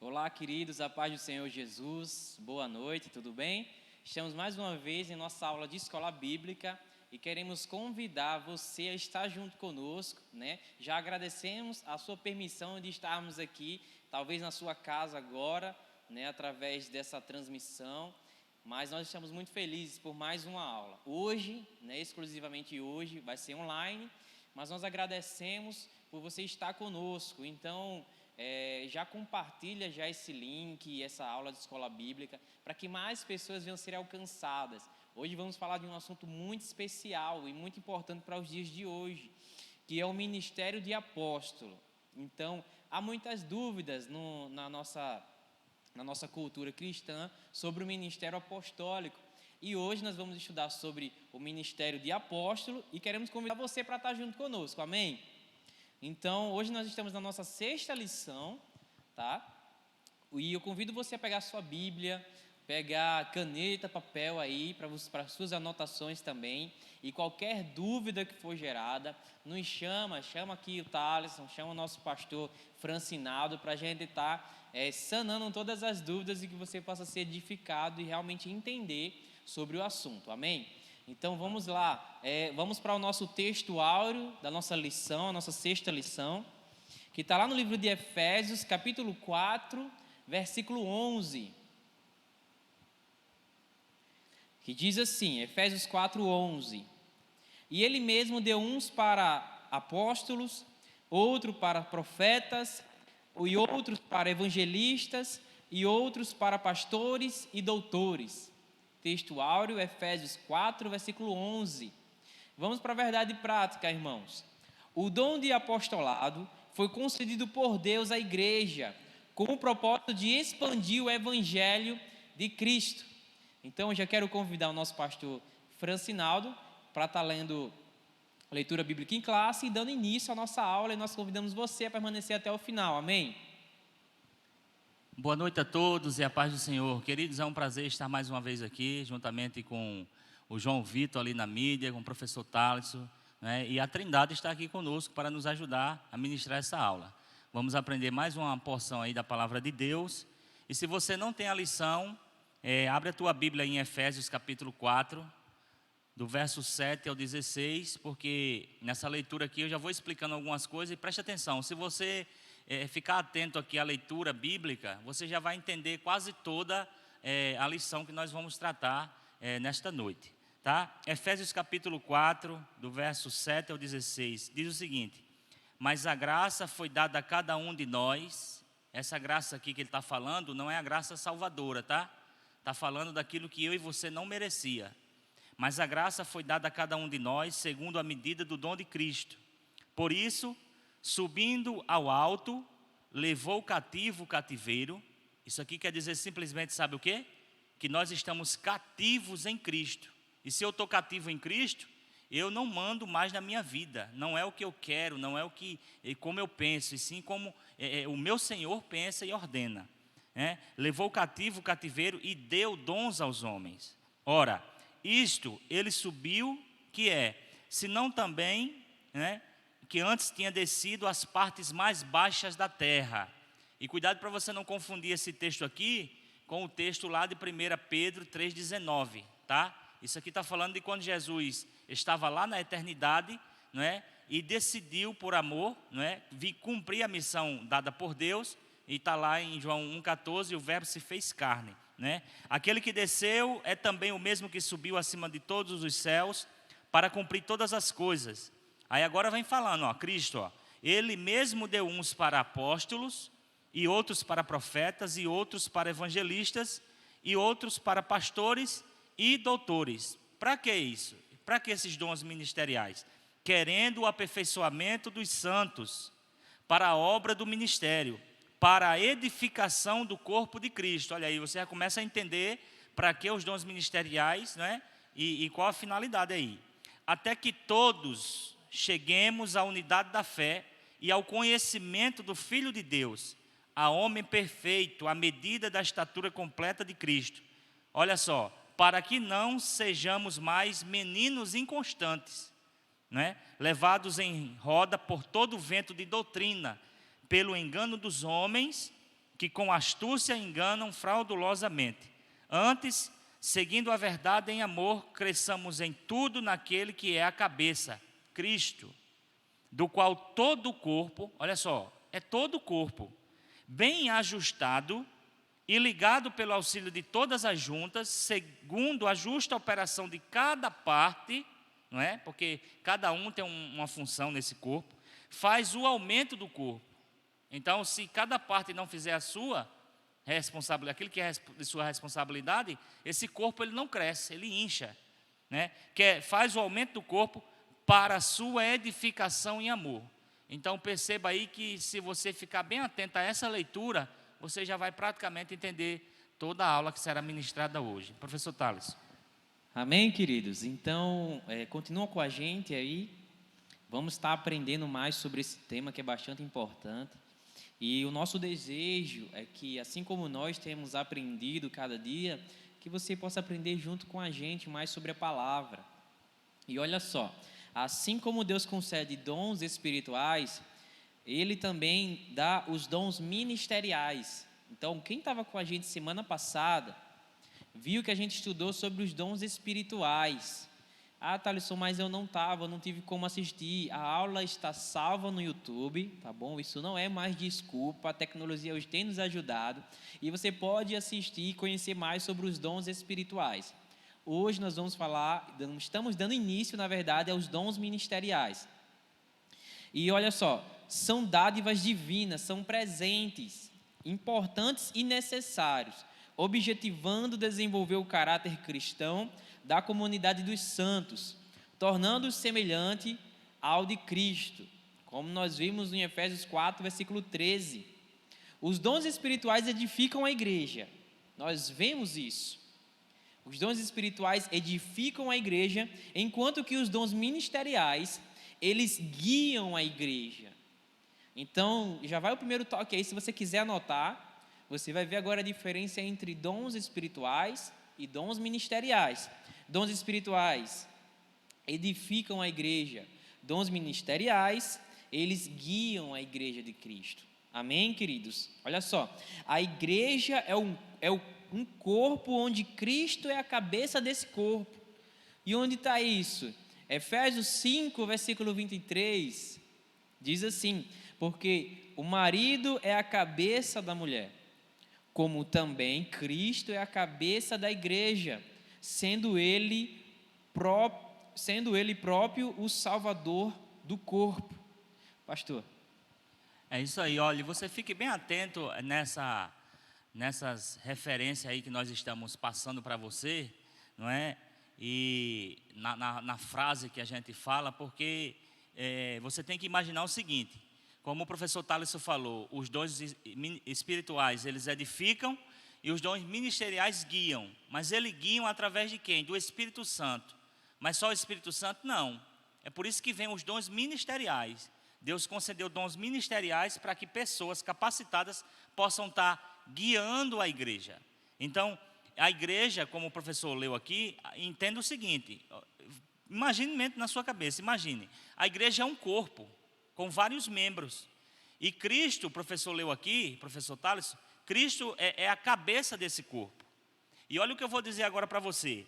Olá, queridos, a paz do Senhor Jesus, boa noite, tudo bem? Estamos mais uma vez em nossa aula de escola bíblica e queremos convidar você a estar junto conosco, né? Já agradecemos a sua permissão de estarmos aqui, talvez na sua casa agora, né? Através dessa transmissão, mas nós estamos muito felizes por mais uma aula. Hoje, né? Exclusivamente hoje, vai ser online, mas nós agradecemos por você estar conosco, então... já compartilha já esse link, essa aula de escola bíblica, para que mais pessoas venham ser alcançadas. Hoje vamos falar de um assunto muito especial e muito importante para os dias de hoje, que é o ministério de apóstolo. Então, há muitas dúvidas na nossa cultura cristã sobre o ministério apostólico. E hoje nós vamos estudar sobre o ministério de apóstolo e queremos convidar você para estar junto conosco, amém? Então, hoje nós estamos na nossa 6ª lição, tá? E eu convido você a pegar a sua Bíblia, pegar caneta, papel aí, para as suas anotações também. E qualquer dúvida que for gerada, nos chama aqui o Thaleson, chama o nosso pastor Francinaldo, para a gente estar sanando todas as dúvidas e que você possa ser edificado e realmente entender sobre o assunto, amém? Então vamos lá, vamos para o nosso texto áureo da nossa lição, a nossa 6ª lição, que está lá no livro de Efésios, capítulo 4, versículo 11, que diz assim, Efésios 4, 11: E ele mesmo deu uns para apóstolos, outros para profetas, e outros para evangelistas, e outros para pastores e doutores. Texto áureo, Efésios 4, versículo 11. Vamos para a verdade prática, irmãos. O dom de apostolado foi concedido por Deus à igreja, com o propósito de expandir o evangelho de Cristo. Então, eu já quero convidar o nosso pastor Francinaldo para estar lendo a leitura bíblica em classe e dando início à nossa aula, e nós convidamos você a permanecer até o final, amém? Boa noite a todos e a paz do Senhor. Queridos, é um prazer estar mais uma vez aqui, juntamente com o João Vitor ali na mídia, com o professor Thaleson, né? E a Trindade está aqui conosco para nos ajudar a ministrar essa aula. Vamos aprender mais uma porção aí da palavra de Deus. E se você não tem a lição, abre a tua Bíblia em Efésios capítulo 4, do verso 7 ao 16, porque nessa leitura aqui eu já vou explicando algumas coisas e preste atenção, se você ficar atento aqui à leitura bíblica, você já vai entender quase toda a lição que nós vamos tratar nesta noite, tá? Efésios capítulo 4, do verso 7 ao 16, diz o seguinte: Mas a graça foi dada a cada um de nós. Essa graça aqui que ele está falando não é a graça salvadora, tá? Está falando daquilo que eu e você não merecia. Mas a graça foi dada a cada um de nós, segundo a medida do dom de Cristo. Por isso, subindo ao alto, levou cativo o cativeiro. Isso aqui quer dizer simplesmente, sabe o quê? Que nós estamos cativos em Cristo. E se eu estou cativo em Cristo, eu não mando mais na minha vida. Não é o que eu quero, não é o que como eu penso, e sim como o meu Senhor pensa e ordena. Levou cativo o cativeiro e deu dons aos homens. Ora, isto ele subiu, que se não também, que antes tinha descido às partes mais baixas da terra. E cuidado para você não confundir esse texto aqui com o texto lá de 1 Pedro 3,19, tá? Isso aqui está falando de quando Jesus estava lá na eternidade, e decidiu por amor, vir cumprir a missão dada por Deus, e está lá em João 1,14, o verbo se fez carne. Aquele que desceu é também o mesmo que subiu acima de todos os céus para cumprir todas as coisas. Aí agora vem falando, Cristo, ele mesmo deu uns para apóstolos, e outros para profetas, e outros para evangelistas, e outros para pastores e doutores. Para que isso? Para que esses dons ministeriais? Querendo o aperfeiçoamento dos santos, para a obra do ministério, para a edificação do corpo de Cristo. Olha aí, você já começa a entender para que os dons ministeriais, e qual a finalidade aí. Até que todos cheguemos à unidade da fé e ao conhecimento do Filho de Deus, a homem perfeito, à medida da estatura completa de Cristo. Olha só, para que não sejamos mais meninos inconstantes, levados em roda por todo o vento de doutrina, pelo engano dos homens que com astúcia enganam fraudulosamente. Antes, seguindo a verdade em amor, cresçamos em tudo naquele que é a cabeça, Cristo, do qual todo o corpo, olha só, é todo o corpo, bem ajustado e ligado pelo auxílio de todas as juntas, segundo a justa operação de cada parte, não é? Porque cada um tem uma função nesse corpo, faz o aumento do corpo. Então, se cada parte não fizer a sua responsabilidade, aquilo que é de sua responsabilidade, esse corpo ele não cresce, ele incha, né? Faz o aumento do corpo para a sua edificação em amor. Então, perceba aí que se você ficar bem atento a essa leitura, você já vai praticamente entender toda a aula que será ministrada hoje. Professor Thales. Amém, queridos? Então, continua com a gente aí. Vamos estar aprendendo mais sobre esse tema que é bastante importante. E o nosso desejo é que, assim como nós temos aprendido cada dia, que você possa aprender junto com a gente mais sobre a palavra. E olha só, assim como Deus concede dons espirituais, Ele também dá os dons ministeriais. Então, quem estava com a gente semana passada, viu que a gente estudou sobre os dons espirituais. Ah, Thalisson, mas eu não tive como assistir. A aula está salva no YouTube, tá bom? Isso não é mais desculpa, a tecnologia hoje tem nos ajudado. E você pode assistir e conhecer mais sobre os dons espirituais. Hoje nós vamos estamos dando início, na verdade, aos dons ministeriais. E olha só, são dádivas divinas, são presentes, importantes e necessários, objetivando desenvolver o caráter cristão da comunidade dos santos, tornando-os semelhante ao de Cristo, como nós vimos em Efésios 4, versículo 13. Os dons espirituais edificam a igreja, nós vemos isso. Os dons espirituais edificam a igreja, enquanto que os dons ministeriais, eles guiam a igreja. Então, já vai o primeiro toque aí, se você quiser anotar, você vai ver agora a diferença entre dons espirituais e dons ministeriais. Dons espirituais edificam a igreja, dons ministeriais, eles guiam a igreja de Cristo. Amém, queridos? Olha só, a igreja é um corpo onde Cristo é a cabeça desse corpo. E onde está isso? Efésios 5, versículo 23, diz assim: porque o marido é a cabeça da mulher, como também Cristo é a cabeça da igreja, sendo ele próprio o Salvador do corpo. Pastor. É isso aí, olha, você fique bem atento nessas referências aí que nós estamos passando para você, não é? E na frase que a gente fala, porque você tem que imaginar o seguinte, como o professor Thales falou, os dons espirituais, eles edificam e os dons ministeriais guiam, mas eles guiam através de quem? Do Espírito Santo, mas só o Espírito Santo não, é por isso que vem os dons ministeriais. Deus concedeu dons ministeriais para que pessoas capacitadas possam estar guiando a igreja. Então, a igreja, como o professor leu aqui, entenda o seguinte, imagine na sua cabeça, imagine, a igreja é um corpo, com vários membros, e Cristo, o professor leu aqui, professor Thales, Cristo é a cabeça desse corpo. E olha o que eu vou dizer agora para você,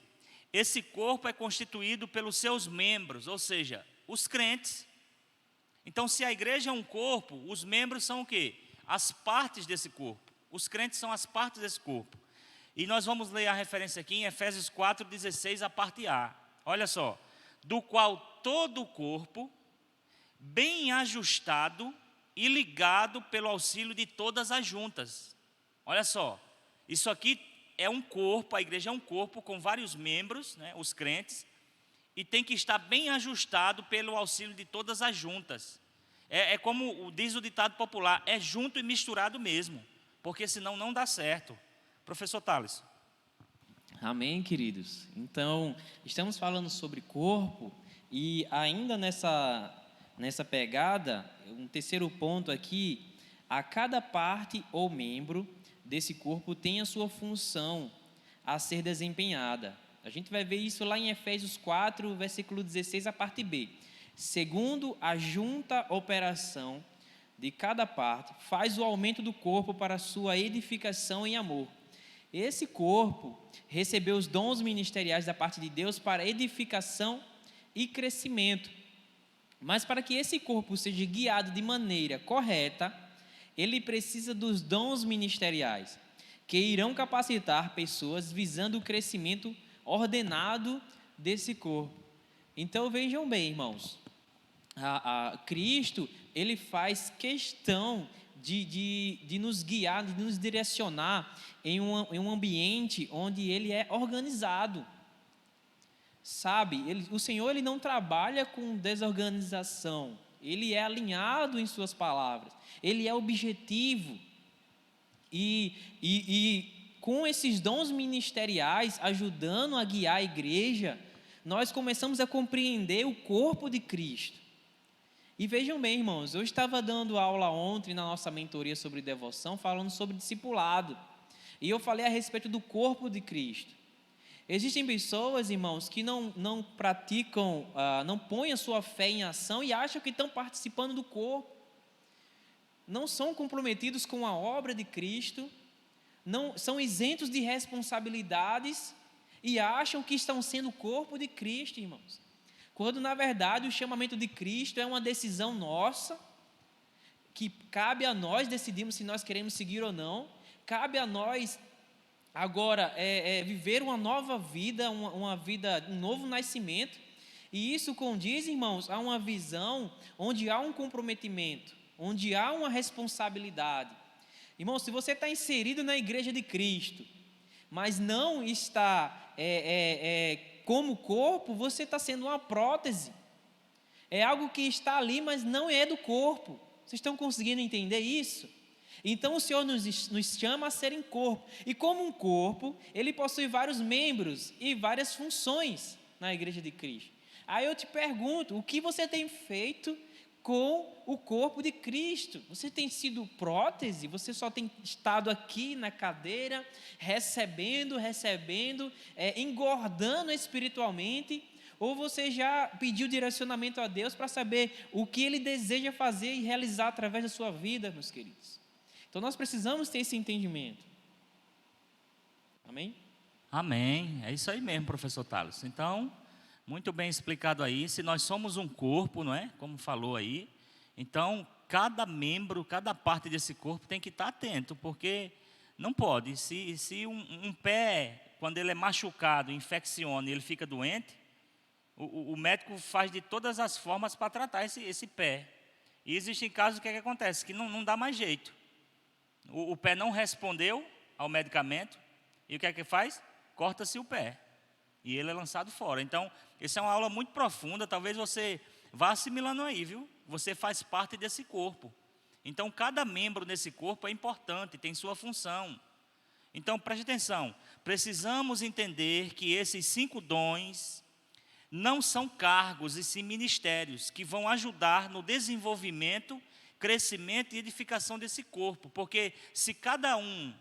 esse corpo é constituído pelos seus membros, ou seja, os crentes. Então, se a igreja é um corpo, os membros são o quê? As partes desse corpo. Os crentes são as partes desse corpo. E nós vamos ler a referência aqui em Efésios 4,16, a parte A. Olha só. Do qual todo o corpo, bem ajustado e ligado pelo auxílio de todas as juntas. Olha só. Isso aqui é um corpo, a igreja é um corpo com vários membros, né, os crentes, e tem que estar bem ajustado pelo auxílio de todas as juntas. É como diz o ditado popular, é junto e misturado mesmo, porque senão não dá certo. Professor Thales. Amém, queridos. Então, estamos falando sobre corpo e ainda nessa pegada, um terceiro ponto aqui, a cada parte ou membro desse corpo tem a sua função a ser desempenhada. A gente vai ver isso lá em Efésios 4, versículo 16, a parte B. Segundo a junta operação de cada parte faz o aumento do corpo para sua edificação em amor. Esse corpo recebeu os dons ministeriais da parte de Deus para edificação e crescimento. Mas para que esse corpo seja guiado de maneira correta, ele precisa dos dons ministeriais, que irão capacitar pessoas visando o crescimento ordenado desse corpo. Então vejam bem, irmãos, Cristo, ele faz questão de nos guiar, de nos direcionar em um ambiente onde ele é organizado. Sabe, o Senhor, ele não trabalha com desorganização, ele é alinhado em suas palavras, ele é objetivo, e com esses dons ministeriais ajudando a guiar a igreja, nós começamos a compreender o corpo de Cristo. E vejam bem, irmãos, eu estava dando aula ontem na nossa mentoria sobre devoção, falando sobre discipulado, e eu falei a respeito do corpo de Cristo. Existem pessoas, irmãos, que não praticam, não põem a sua fé em ação e acham que estão participando do corpo. Não são comprometidos com a obra de Cristo, não são isentos de responsabilidades e acham que estão sendo o corpo de Cristo, irmãos. Quando, na verdade, o chamamento de Cristo é uma decisão nossa, que cabe a nós decidirmos se nós queremos seguir ou não, cabe a nós agora viver uma nova vida, uma vida, um novo nascimento, e isso condiz, irmãos, a uma visão onde há um comprometimento, onde há uma responsabilidade. Irmãos, se você está inserido na igreja de Cristo, mas não está como corpo, você está sendo uma prótese, é algo que está ali, mas não é do corpo. Vocês estão conseguindo entender isso? Então o Senhor nos chama a serem corpo, e como um corpo, ele possui vários membros e várias funções na igreja de Cristo. Aí eu te pergunto, o que você tem feito com o corpo de Cristo? Você tem sido prótese? Você só tem estado aqui na cadeira, recebendo, engordando espiritualmente? Ou você já pediu direcionamento a Deus para saber o que Ele deseja fazer e realizar através da sua vida, meus queridos? Então nós precisamos ter esse entendimento. Amém? Amém, é isso aí mesmo, professor Thales. Então, muito bem explicado aí. Se nós somos um corpo, não é? Como falou aí, então cada membro, cada parte desse corpo tem que estar atento, porque não pode, se um pé, quando ele é machucado, infecciona e ele fica doente, o médico faz de todas as formas para tratar esse pé. E existem casos, o que acontece? Que não dá mais jeito. O pé não respondeu ao medicamento, e o que é que faz? Corta-se o pé, e ele é lançado fora. Então, essa é uma aula muito profunda, talvez você vá assimilando aí, viu? Você faz parte desse corpo. Então, cada membro desse corpo é importante, tem sua função. Então, preste atenção, precisamos entender que esses 5 dons não são cargos, e sim ministérios, que vão ajudar no desenvolvimento, crescimento e edificação desse corpo, porque se cada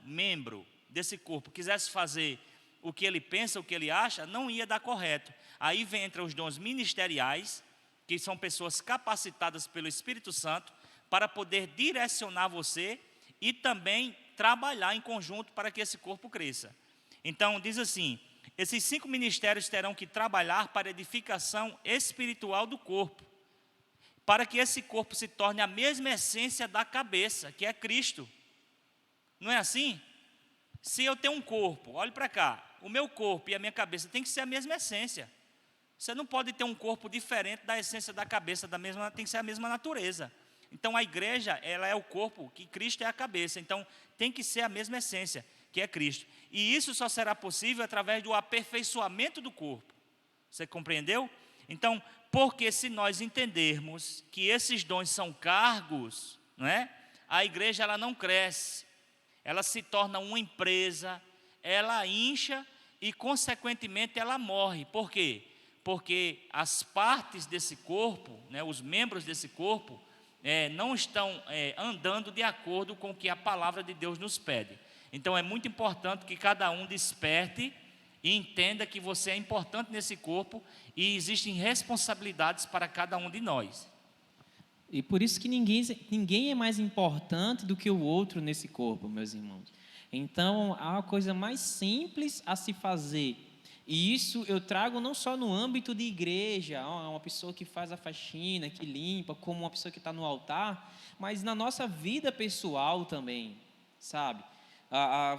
membro desse corpo quisesse fazer o que ele pensa, o que ele acha, não ia dar correto. Aí entra os dons ministeriais, que são pessoas capacitadas pelo Espírito Santo para poder direcionar você e também trabalhar em conjunto para que esse corpo cresça. Então diz assim, esses 5 ministérios terão que trabalhar para a edificação espiritual do corpo, para que esse corpo se torne a mesma essência da cabeça, que é Cristo. Não é assim? Se eu tenho um corpo, olhe para cá, o meu corpo e a minha cabeça tem que ser a mesma essência. Você não pode ter um corpo diferente da essência da cabeça, tem que ser a mesma natureza. Então a igreja, ela é o corpo, que Cristo é a cabeça, então tem que ser a mesma essência, que é Cristo. E isso só será possível através do aperfeiçoamento do corpo. Você compreendeu? Então, porque se nós entendermos que esses dons são cargos, não é? A igreja ela não cresce, ela se torna uma empresa, ela incha e consequentemente ela morre. Por quê? Porque as partes desse corpo, né, os membros desse corpo, não estão andando de acordo com o que a palavra de Deus nos pede. Então é muito importante que cada um desperte e entenda que você é importante nesse corpo e existem responsabilidades para cada um de nós. E por isso que ninguém é mais importante do que o outro nesse corpo, meus irmãos. Então, há uma coisa mais simples a se fazer. E isso eu trago não só no âmbito de igreja, uma pessoa que faz a faxina, que limpa, como uma pessoa que está no altar, mas na nossa vida pessoal também, sabe?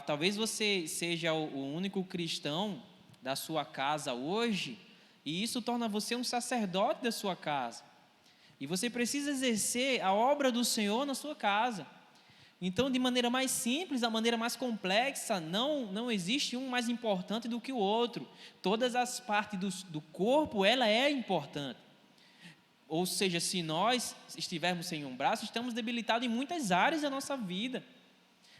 Talvez você seja o único cristão da sua casa hoje, e isso torna você um sacerdote da sua casa. E você precisa exercer a obra do Senhor na sua casa. Então, de maneira mais simples, a maneira mais complexa, não existe um mais importante do que o outro. Todas as partes do corpo, ela é importante. Ou seja, se nós estivermos sem um braço, estamos debilitados em muitas áreas da nossa vida.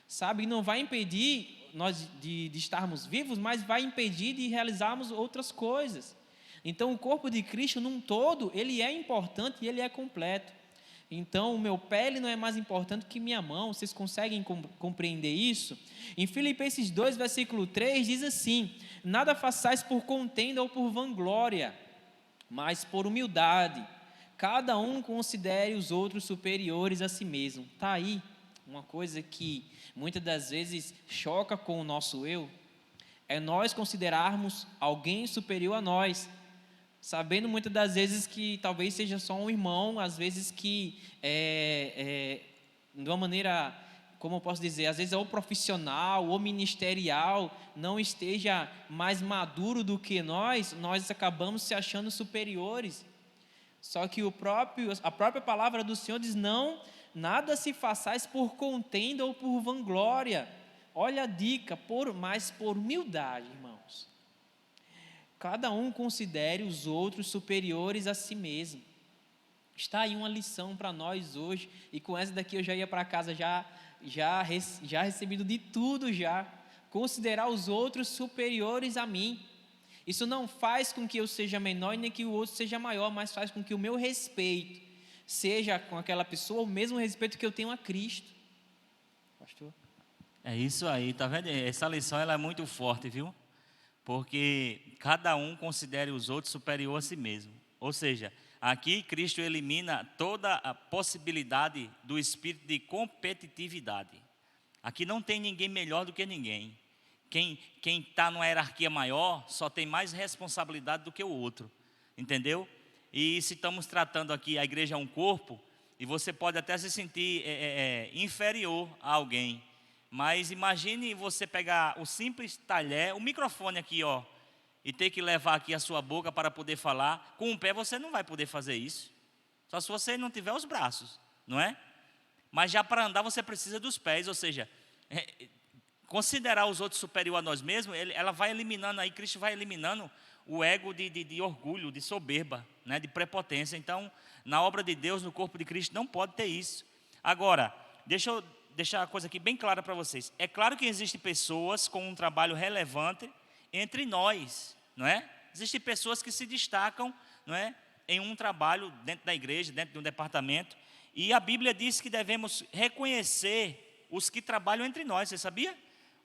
Sabe? E não vai impedir nós de estarmos vivos, mas vai impedir de realizarmos outras coisas. Então, o corpo de Cristo, num todo, ele é importante e ele é completo. Então, o meu pé ele não é mais importante que minha mão. Vocês conseguem compreender isso? Em Filipenses 2, versículo 3, diz assim: nada façais por contenda ou por vanglória, mas por humildade. Cada um considere os outros superiores a si mesmo. Está aí uma coisa que muitas das vezes choca com o nosso eu. É nós considerarmos alguém superior a nós, sabendo muitas das vezes que talvez seja só um irmão, às vezes que de uma maneira, como eu posso dizer, às vezes ou profissional ou ministerial não esteja mais maduro do que nós acabamos se achando superiores. Só que a própria palavra do Senhor diz: não, nada se façais por contenda ou por vanglória. Olha a dica, mas por humildade, irmãos. Cada um considere os outros superiores a si mesmo. Está aí uma lição para nós hoje. E com essa daqui eu já ia para casa já recebido de tudo já. Considerar os outros superiores a mim. Isso não faz com que eu seja menor nem que o outro seja maior, mas faz com que o meu respeito seja com aquela pessoa o mesmo respeito que eu tenho a Cristo. Pastor? É isso aí, tá vendo? Essa lição ela é muito forte, viu? Porque cada um considere os outros superior a si mesmo. Ou seja, aqui Cristo elimina toda a possibilidade do espírito de competitividade. Aqui não tem ninguém melhor do que ninguém. Quem está numa hierarquia maior só tem mais responsabilidade do que o outro. Entendeu? E se estamos tratando aqui, a igreja é um corpo, e você pode até se sentir inferior a alguém. Mas imagine você pegar o simples talher, o microfone aqui, ó, e ter que levar aqui a sua boca para poder falar. Com um pé você não vai poder fazer isso. Só se você não tiver os braços, não é? Mas já para andar você precisa dos pés, ou seja, considerar os outros superior a nós mesmos, ela vai eliminando aí, Cristo vai eliminando o ego de orgulho, de soberba, né, de prepotência. Então, na obra de Deus, no corpo de Cristo, não pode ter isso. Agora, deixa eu deixar a coisa aqui bem clara para vocês. É claro que existem pessoas com um trabalho relevante entre nós, não é? Existem pessoas que se destacam, não é, em um trabalho dentro da igreja, dentro de um departamento, e a Bíblia diz que devemos reconhecer os que trabalham entre nós. Você sabia?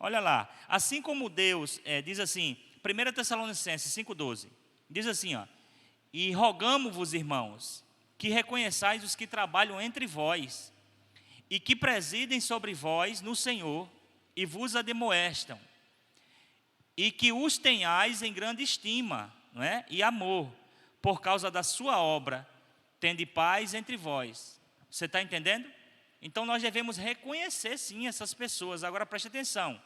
Olha lá, assim como Deus diz assim, 1 Tessalonicenses 5,12, diz assim, ó: e rogamo-vos, irmãos, que reconheçais os que trabalham entre vós, e que presidem sobre vós no Senhor, e vos admoestam, e que os tenhais em grande estima, não é? E amor, por causa da sua obra, tende paz entre vós. Você está entendendo? Então nós devemos reconhecer sim essas pessoas. Agora preste atenção,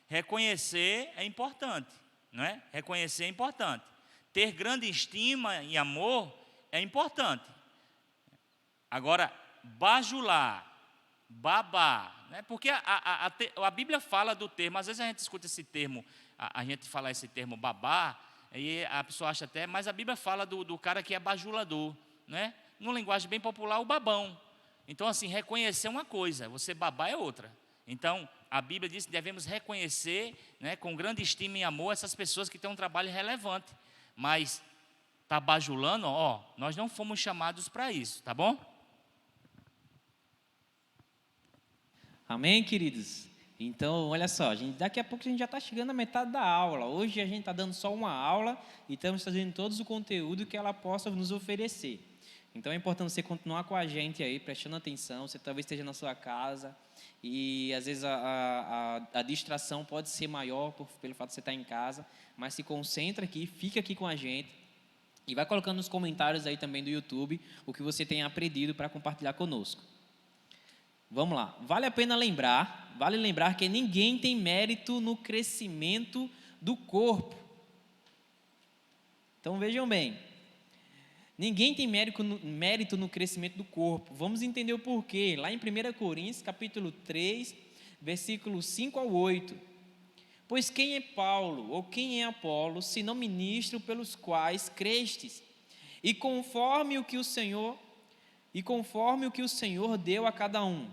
reconhecer é importante, não é? Reconhecer é importante. Ter grande estima e amor é importante. Agora, bajular, babar, né? Porque a Bíblia fala do termo, às vezes a gente escuta esse termo, a gente fala esse termo babar, e a pessoa acha até, mas a Bíblia fala do cara que é bajulador, né? Numa linguagem bem popular, o babão. Então, assim, reconhecer uma coisa, você babar é outra. Então, a Bíblia diz que devemos reconhecer, né, com grande estima e amor essas pessoas que têm um trabalho relevante. Mas está bajulando, ó, nós não fomos chamados para isso, tá bom? Amém, queridos? Então, olha só, daqui a pouco a gente já está chegando à metade da aula. Hoje a gente está dando só uma aula e estamos fazendo todo o conteúdo que ela possa nos oferecer. Então é importante você continuar com a gente aí, prestando atenção. Você talvez esteja na sua casa e às vezes a distração pode ser maior pelo fato de você estar em casa, mas se concentra aqui, fica aqui com a gente e vai colocando nos comentários aí também do YouTube o que você tem aprendido para compartilhar conosco. Vamos lá. Vale lembrar que ninguém tem mérito no crescimento do corpo. Então vejam bem, ninguém tem mérito no crescimento do corpo. Vamos entender o porquê. Lá em 1 Coríntios, capítulo 3, versículos 5 ao 8. Pois quem é Paulo ou quem é Apolo, senão ministro pelos quais crestes? E conforme o que o Senhor deu a cada um.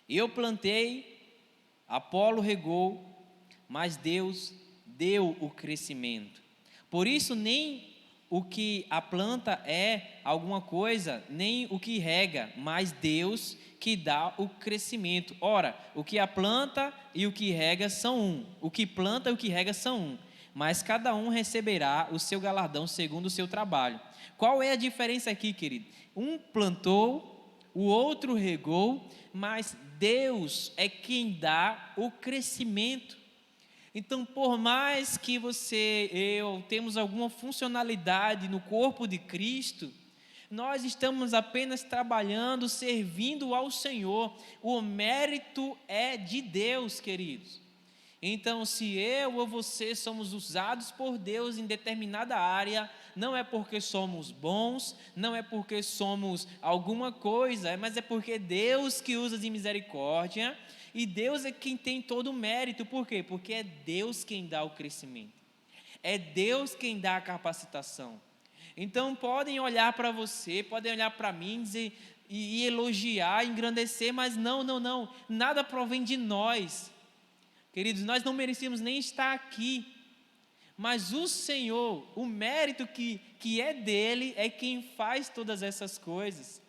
Eu plantei, Apolo regou, mas Deus deu o crescimento. Por isso, nem o que a planta é alguma coisa, nem o que rega, mas Deus que dá o crescimento. Ora, o que a planta e o que rega são um. O que planta e o que rega são um. Mas cada um receberá o seu galardão segundo o seu trabalho. Qual é a diferença aqui, querido? Um plantou, o outro regou, mas Deus é quem dá o crescimento. Então, por mais que eu temos alguma funcionalidade no corpo de Cristo, nós estamos apenas trabalhando, servindo ao Senhor. O mérito é de Deus, queridos. Então, se eu ou você somos usados por Deus em determinada área, não é porque somos bons, não é porque somos alguma coisa, mas é porque Deus que usa de misericórdia. E Deus é quem tem todo o mérito. Por quê? Porque é Deus quem dá o crescimento. É Deus quem dá a capacitação. Então podem olhar para você, podem olhar para mim e elogiar, engrandecer, mas não. Nada provém de nós. Queridos, nós não merecíamos nem estar aqui. Mas o Senhor, o mérito que é dele, é quem faz todas essas coisas.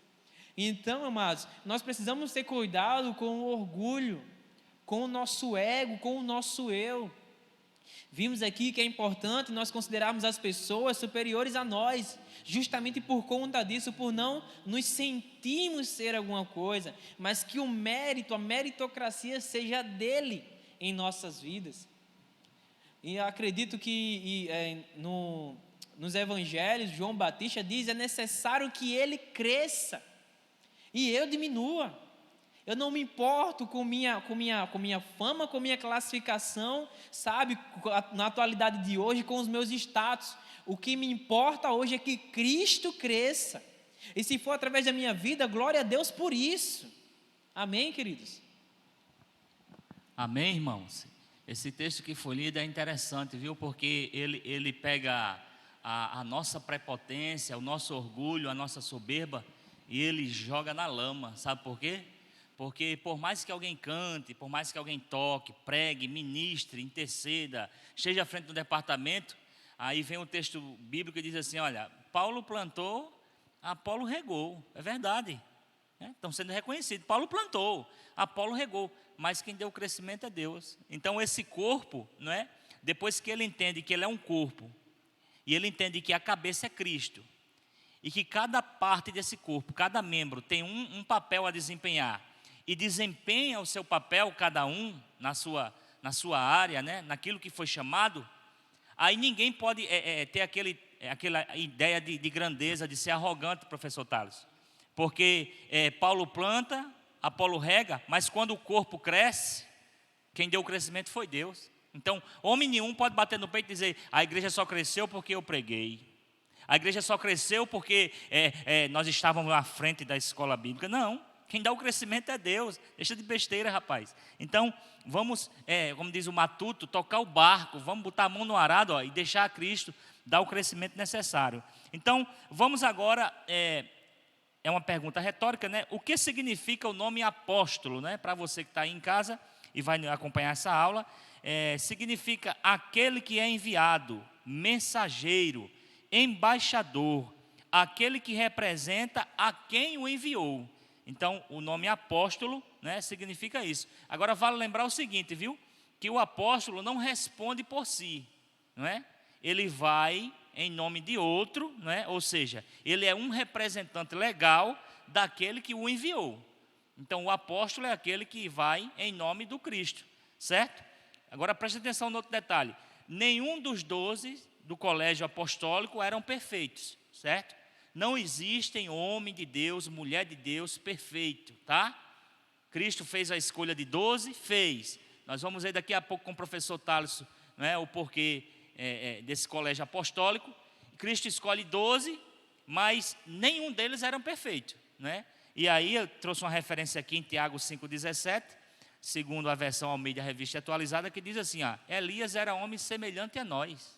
Então, amados, nós precisamos ter cuidado com o orgulho, com o nosso ego, com o nosso eu. Vimos aqui que é importante nós considerarmos as pessoas superiores a nós, justamente por conta disso, por não nos sentirmos ser alguma coisa, mas que o mérito, a meritocracia seja dele em nossas vidas. E eu acredito que nos evangelhos, João Batista diz: é necessário que ele cresça e eu diminua. Eu não me importo com minha fama, com minha classificação, sabe, na atualidade de hoje, com os meus status. O que me importa hoje é que Cristo cresça. E se for através da minha vida, glória a Deus por isso. Amém, queridos? Amém, irmãos? Esse texto que foi lido é interessante, viu? Porque ele pega a nossa prepotência, o nosso orgulho, a nossa soberba, e ele joga na lama. Sabe por quê? Porque por mais que alguém cante, por mais que alguém toque, pregue, ministre, interceda, esteja à frente do departamento, aí vem um texto bíblico que diz assim: olha, Paulo plantou, Apolo regou. É verdade, né? Estão sendo reconhecidos. Paulo plantou, Apolo regou, mas quem deu o crescimento é Deus. Então esse corpo, não é? Depois que ele entende que ele é um corpo, e ele entende que a cabeça é Cristo, e que cada parte desse corpo, cada membro tem um papel a desempenhar, e desempenha o seu papel, cada um, na sua área, né? Naquilo que foi chamado, aí ninguém pode ter aquela ideia de grandeza, de ser arrogante, professor Thales. Porque Paulo planta, Apolo rega, mas quando o corpo cresce, quem deu o crescimento foi Deus. Então, homem nenhum pode bater no peito e dizer: a igreja só cresceu porque eu preguei. A igreja só cresceu porque nós estávamos à frente da escola bíblica. Não, quem dá o crescimento é Deus. Deixa de besteira, rapaz. Então, vamos, como diz o Matuto, tocar o barco. Vamos botar a mão no arado, e deixar Cristo dar o crescimento necessário. Então, vamos agora... É uma pergunta retórica, né? O que significa o nome apóstolo, né? Para você que está aí em casa e vai acompanhar essa aula, significa aquele que é enviado, mensageiro, embaixador, aquele que representa a quem o enviou. Então, o nome apóstolo, né, significa isso. Agora, vale lembrar o seguinte, viu? Que o apóstolo não responde por si, não é? Ele vai em nome de outro, né? Ou seja, ele é um representante legal daquele que o enviou. Então, o apóstolo é aquele que vai em nome do Cristo, certo? Agora, preste atenção no outro detalhe. Nenhum dos 12 do colégio apostólico eram perfeitos, certo? Não existem homem de Deus, mulher de Deus perfeito, tá? Cristo fez a escolha de 12, fez. Nós vamos ver daqui a pouco com o professor Thaleson, né, o porquê desse colégio apostólico. Cristo escolhe 12, mas nenhum deles eram perfeitos, né? E aí eu trouxe uma referência aqui em Tiago 5,17, segundo a versão Almeida Revista Atualizada, que diz assim, Elias era homem semelhante a nós.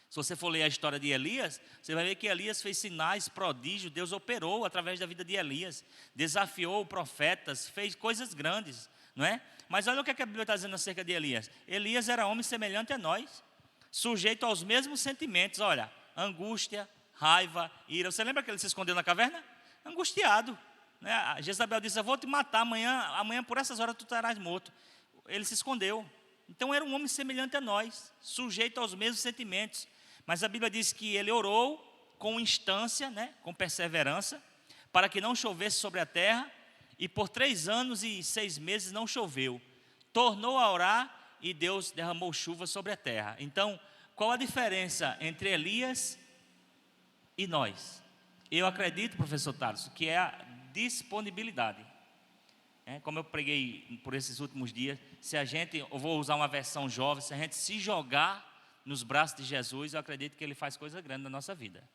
Se você for ler a história de Elias, você vai ver que Elias fez sinais, prodígios, Deus operou através da vida de Elias, desafiou profetas, fez coisas grandes, não é? Mas olha o que a Bíblia está dizendo acerca de Elias. Elias era homem semelhante a nós, sujeito aos mesmos sentimentos, olha, angústia, raiva, ira. Você lembra que ele se escondeu na caverna? Angustiado, né? A Jezabel disse, eu vou te matar amanhã por essas horas tu estarás morto. Ele se escondeu. Então era um homem semelhante a nós, sujeito aos mesmos sentimentos. Mas a Bíblia diz que ele orou com instância, né? Com perseverança, para que não chovesse sobre a terra, e por 3 anos e 6 meses não choveu. Tornou a orar e Deus derramou chuva sobre a terra. Então, qual a diferença entre Elias e nós? Eu acredito, professor Thaleson, que é a disponibilidade. Como eu preguei por esses últimos dias, se a gente, eu vou usar uma versão jovem, se a gente se jogar nos braços de Jesus, eu acredito que Ele faz coisa grande na nossa vida.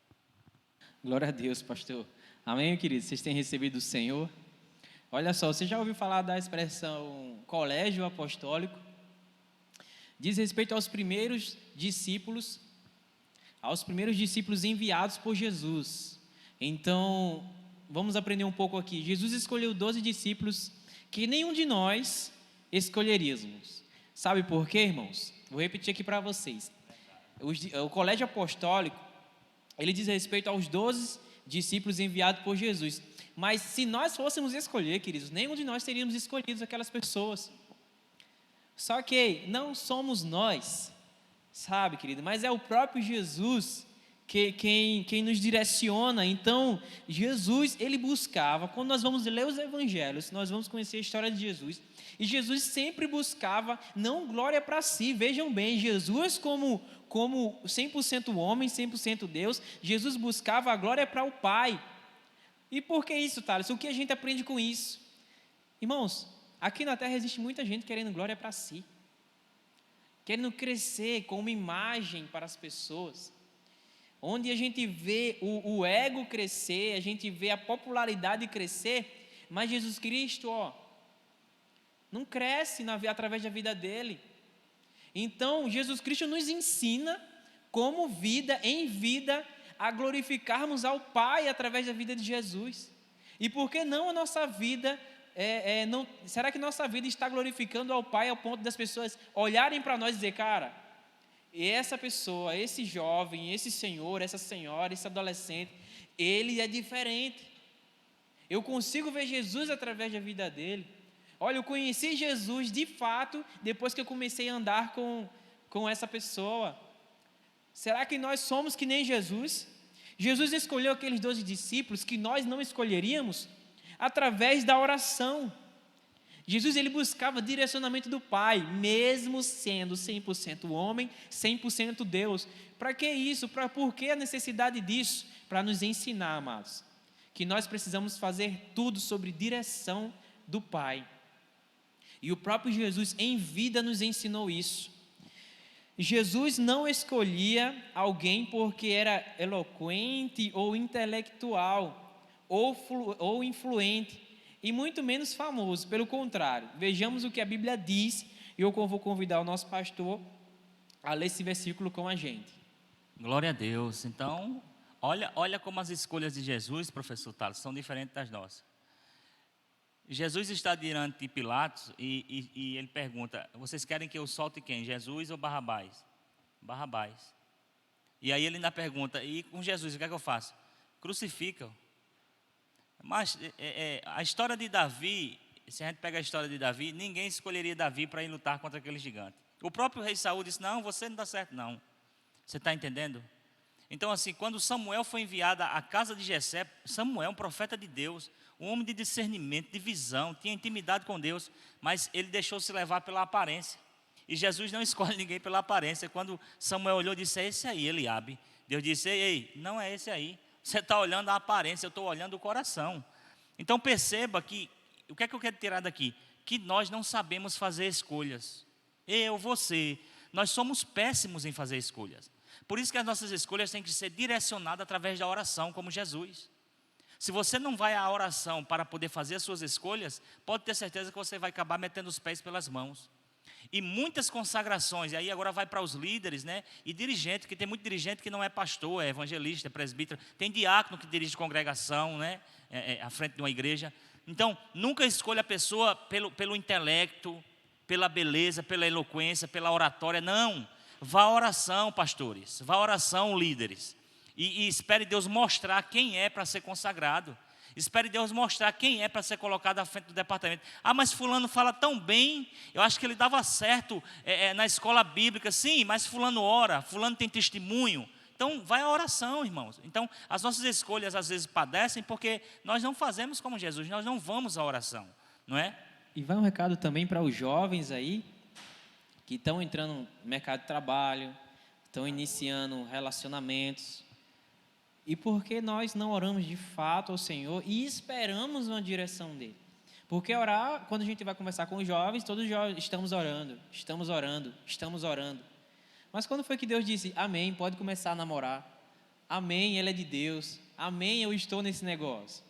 Glória a Deus, pastor. Amém, queridos? Vocês têm recebido do Senhor? Olha só, você já ouviu falar da expressão colégio apostólico? Diz respeito aos primeiros discípulos enviados por Jesus. Então, vamos aprender um pouco aqui. Jesus escolheu 12 discípulos que nenhum de nós escolheríamos. Sabe por quê, irmãos? Vou repetir aqui para vocês. O colégio apostólico, ele diz respeito aos 12 discípulos enviados por Jesus. Mas se nós fôssemos escolher, queridos, nenhum de nós teríamos escolhido aquelas pessoas. Só que não somos nós, sabe, querido? Mas é o próprio Jesus quem nos direciona. Então, Jesus, ele buscava, quando nós vamos ler os evangelhos, nós vamos conhecer a história de Jesus, e Jesus sempre buscava, não glória para si, vejam bem, Jesus como 100% homem, 100% Deus, Jesus buscava a glória para o Pai. E por que isso, Thales? O que a gente aprende com isso? Irmãos, aqui na terra existe muita gente querendo glória para si, querendo crescer como imagem para as pessoas, onde a gente vê o ego crescer, a gente vê a popularidade crescer, mas Jesus Cristo, não cresce através da vida dele. Então, Jesus Cristo nos ensina como em vida, a glorificarmos ao Pai através da vida de Jesus. E por que não a nossa vida, será que nossa vida está glorificando ao Pai ao ponto das pessoas olharem para nós e dizer, cara, essa pessoa, esse jovem, esse senhor, essa senhora, esse adolescente, ele é diferente. Eu consigo ver Jesus através da vida dele. Olha, eu conheci Jesus de fato depois que eu comecei a andar com essa pessoa. Será que nós somos que nem Jesus? Jesus escolheu aqueles 12 discípulos que nós não escolheríamos através da oração. Jesus, ele buscava direcionamento do Pai, mesmo sendo 100% homem, 100% Deus. Para que isso? Por que a necessidade disso? Para nos ensinar, amados, que nós precisamos fazer tudo sobre direção do Pai. E o próprio Jesus em vida nos ensinou isso. Jesus não escolhia alguém porque era eloquente ou intelectual ou influente e muito menos famoso, pelo contrário. Vejamos o que a Bíblia diz e eu vou convidar o nosso pastor a ler esse versículo com a gente. Glória a Deus. Então, olha como as escolhas de Jesus, professor Thales, são diferentes das nossas. Jesus está diante de Pilatos e ele pergunta, vocês querem que eu solte quem? Jesus ou Barrabás? Barrabás. E aí ele ainda pergunta, e com Jesus, o que é que eu faço? Crucifica-o. Mas a história de Davi, se a gente pega a história de Davi, ninguém escolheria Davi para ir lutar contra aquele gigante. O próprio rei Saul disse, não, você não dá certo não. Você está entendendo? Então, assim, quando Samuel foi enviado à casa de Jessé, Samuel, um profeta de Deus, um homem de discernimento, de visão, tinha intimidade com Deus, mas ele deixou-se levar pela aparência. E Jesus não escolhe ninguém pela aparência. Quando Samuel olhou, disse: é esse aí, Eliabe. Deus disse: ei, não é esse aí. Você está olhando a aparência, eu estou olhando o coração. Então perceba que, o que é que eu quero tirar daqui? Que nós não sabemos fazer escolhas. Eu, você, nós somos péssimos em fazer escolhas. Por isso que as nossas escolhas têm que ser direcionadas através da oração, como Jesus. Se você não vai à oração para poder fazer as suas escolhas, pode ter certeza que você vai acabar metendo os pés pelas mãos. E muitas consagrações, e aí agora vai para os líderes, né? E dirigente, que tem muito dirigente que não é pastor, é evangelista, é presbítero, tem diácono que dirige congregação, né? À frente de uma igreja. Então, nunca escolha a pessoa pelo intelecto, pela beleza, pela eloquência, pela oratória, não. Vá à oração, pastores, vá à oração, líderes. E espere Deus mostrar quem é para ser consagrado. Espere Deus mostrar quem é para ser colocado à frente do departamento. Ah, mas fulano fala tão bem, eu acho que ele dava certo na escola bíblica. Sim, mas fulano ora, fulano tem testemunho. Então, vai à oração, irmãos. Então, as nossas escolhas às vezes padecem porque nós não fazemos como Jesus, nós não vamos à oração, não é? E vai um recado também para os jovens aí, que estão entrando no mercado de trabalho, estão iniciando relacionamentos. E por que nós não oramos de fato ao Senhor e esperamos uma direção dele? Porque orar, quando a gente vai conversar com os jovens, todos os jovens estamos orando, estamos orando, estamos orando. Mas quando foi que Deus disse: amém, pode começar a namorar, amém, ele é de Deus, amém, eu estou nesse negócio?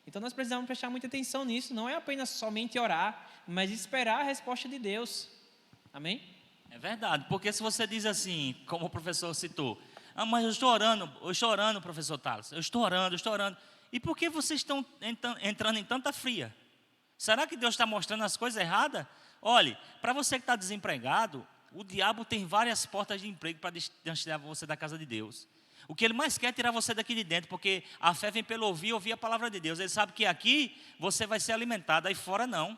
Então nós precisamos prestar muita atenção nisso, não é apenas somente orar, mas esperar a resposta de Deus, amém? É verdade, porque se você diz assim, como o professor citou: ah, mas eu estou orando, professor Thales, eu estou orando. E por que vocês estão entrando em tanta fria? Será que Deus está mostrando as coisas erradas? Olhe, para você que está desempregado, o diabo tem várias portas de emprego para tirar você da casa de Deus. O que ele mais quer é tirar você daqui de dentro, porque a fé vem pelo ouvir a palavra de Deus. Ele sabe que aqui você vai ser alimentado, aí fora não.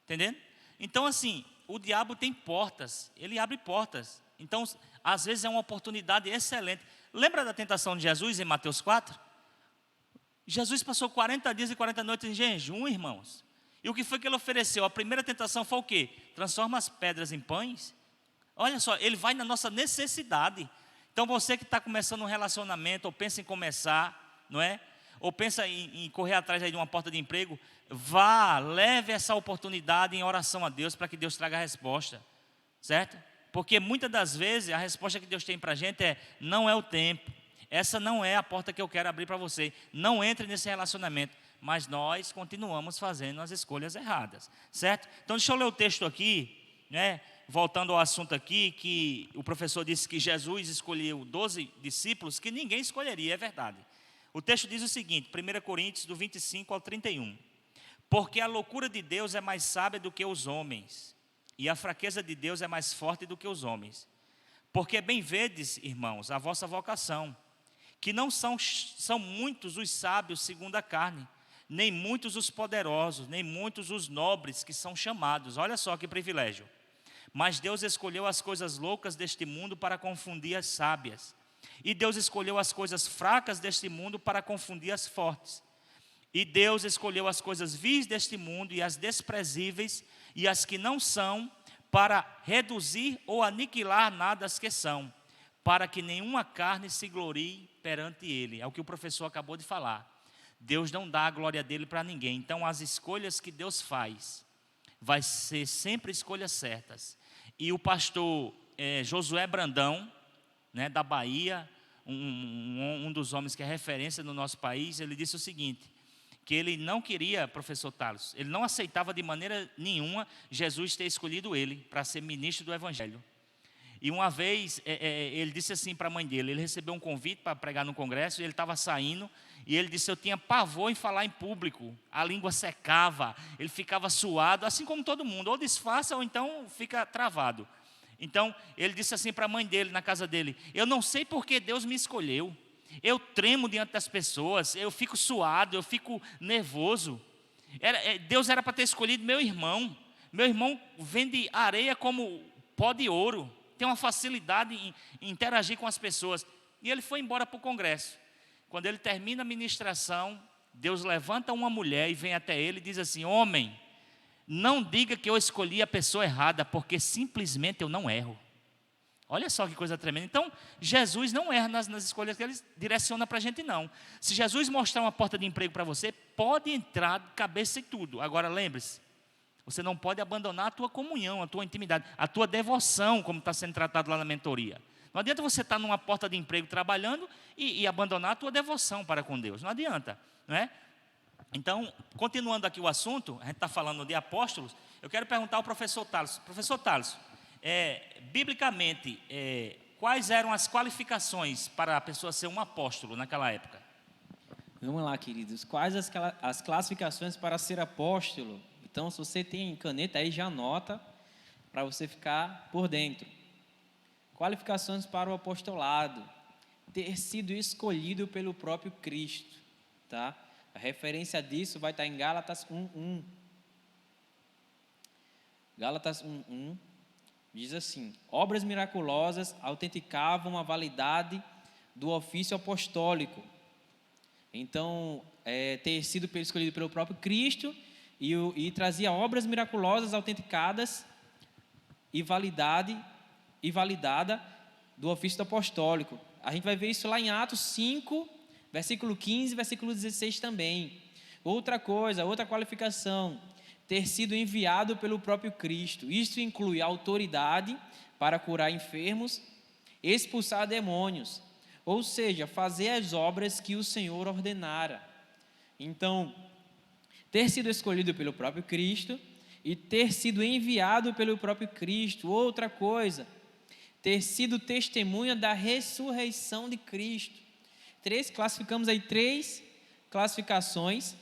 Entendendo? Então assim, o diabo tem portas, ele abre portas. Então, às vezes é uma oportunidade excelente. Lembra da tentação de Jesus em Mateus 4? Jesus passou 40 dias e 40 noites em jejum, irmãos. E o que foi que ele ofereceu? A primeira tentação foi o quê? Transforma as pedras em pães. Olha só, ele vai na nossa necessidade. Então, você que está começando um relacionamento, ou pensa em começar, não é? Ou pensa em correr atrás aí de uma porta de emprego, vá, leve essa oportunidade em oração a Deus, para que Deus traga a resposta, certo? Porque muitas das vezes a resposta que Deus tem para a gente é: não é o tempo, essa não é a porta que eu quero abrir para você, não entre nesse relacionamento. Mas nós continuamos fazendo as escolhas erradas, certo? Então deixa eu ler o texto aqui, né? Voltando ao assunto aqui, que o professor disse que Jesus escolheu 12 discípulos que ninguém escolheria, é verdade. O texto diz o seguinte, 1 Coríntios do 25 ao 31. Porque a loucura de Deus é mais sábia do que os homens, e a fraqueza de Deus é mais forte do que os homens. Porque bem vedes, irmãos, a vossa vocação, que não são muitos os sábios segundo a carne, nem muitos os poderosos, nem muitos os nobres que são chamados. Olha só que privilégio. Mas Deus escolheu as coisas loucas deste mundo para confundir as sábias. E Deus escolheu as coisas fracas deste mundo para confundir as fortes. E Deus escolheu as coisas vis deste mundo e as desprezíveis e as que não são, para reduzir ou aniquilar nada as que são, para que nenhuma carne se glorie perante Ele. É o que o professor acabou de falar. Deus não dá a glória dele para ninguém. Então as escolhas que Deus faz vai ser sempre escolhas certas. E o pastor Josué Brandão, né, da Bahia, um dos homens que é referência no nosso país, ele disse o seguinte, que ele não queria, professor Thales, ele não aceitava de maneira nenhuma Jesus ter escolhido ele para ser ministro do Evangelho. E uma vez, ele disse assim para a mãe dele, ele recebeu um convite para pregar no congresso, e ele estava saindo, e ele disse: eu tinha pavor em falar em público, a língua secava, ele ficava suado, assim como todo mundo, ou disfarça ou então fica travado. Então, ele disse assim para a mãe dele, na casa dele: eu não sei porque Deus me escolheu, eu tremo diante das pessoas, eu fico suado, eu fico nervoso. Deus era para ter escolhido meu irmão vende areia como pó de ouro, tem uma facilidade em interagir com as pessoas. E ele foi embora para o congresso. Quando ele termina a ministração, Deus levanta uma mulher e vem até ele e diz assim: homem, não diga que eu escolhi a pessoa errada, porque simplesmente eu não erro. Olha só que coisa tremenda. Então, Jesus não erra nas escolhas que Ele direciona para a gente, não. Se Jesus mostrar uma porta de emprego para você, pode entrar de cabeça e tudo. Agora, lembre-se, você não pode abandonar a tua comunhão, a tua intimidade, a tua devoção, como está sendo tratado lá na mentoria. Não adianta você estar numa porta de emprego trabalhando e abandonar a tua devoção para com Deus. Não adianta, não é? Então, continuando aqui o assunto, a gente está falando de apóstolos, eu quero perguntar ao professor Thales. Professor Thales, biblicamente, quais eram as qualificações para a pessoa ser um apóstolo naquela época? Vamos lá, queridos. Quais as classificações para ser apóstolo? Então, se você tem caneta aí, já anota para você ficar por dentro. Qualificações para o apostolado: ter sido escolhido pelo próprio Cristo, tá? A referência disso vai estar em Gálatas 1:1. Gálatas 1:1 diz assim: obras miraculosas autenticavam a validade do ofício apostólico. Então, ter sido escolhido pelo próprio Cristo e trazia obras miraculosas autenticadas e validada do ofício apostólico. A gente vai ver isso lá em Atos 5, versículo 15, versículo 16 também. Outra qualificação: ter sido enviado pelo próprio Cristo. Isso inclui autoridade para curar enfermos, expulsar demônios, ou seja, fazer as obras que o Senhor ordenara. Então, ter sido escolhido pelo próprio Cristo e ter sido enviado pelo próprio Cristo. Outra coisa: ter sido testemunha da ressurreição de Cristo. Classificamos aí 3 classificações